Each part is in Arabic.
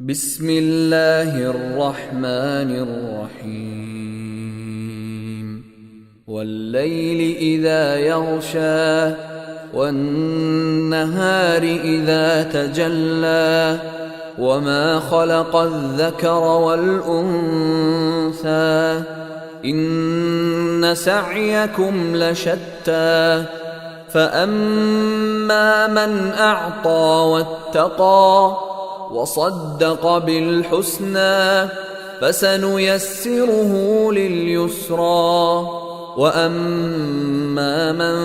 بسم الله الرحمن الرحيم والليل إذا يغشى والنهار إذا تجلى وما خلق الذكر والأنثى إن سعيكم لشتى فأما من أعطى واتقى وصدق بالحسنى فسنيسره لليسرى وأما من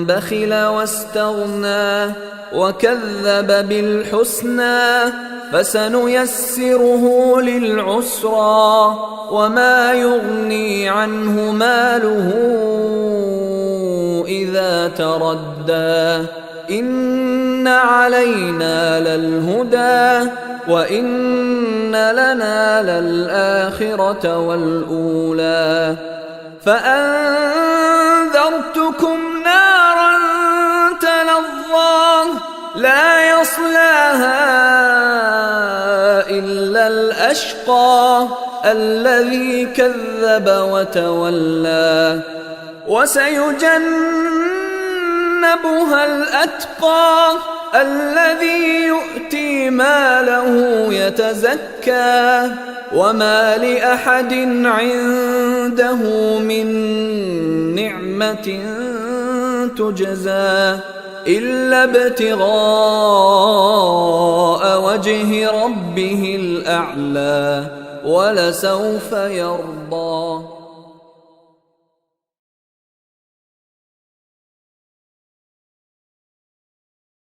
بخل واستغنى وكذب بالحسنى فسنيسره للعسرى وما يغني عنه ماله إذا تردى إن علينا للهدى وإن لنا للآخرة والأولى فأنذرتكم نارا تلظى لا يصلاها إلا الأشقى الذي كذب وتولى وسيجنبها الأتقى الذي يؤتي ماله يتزكى وما لأحد عنده من نعمة تجزى إلا ابتغاء وجه ربه الأعلى ولسوف يرضى.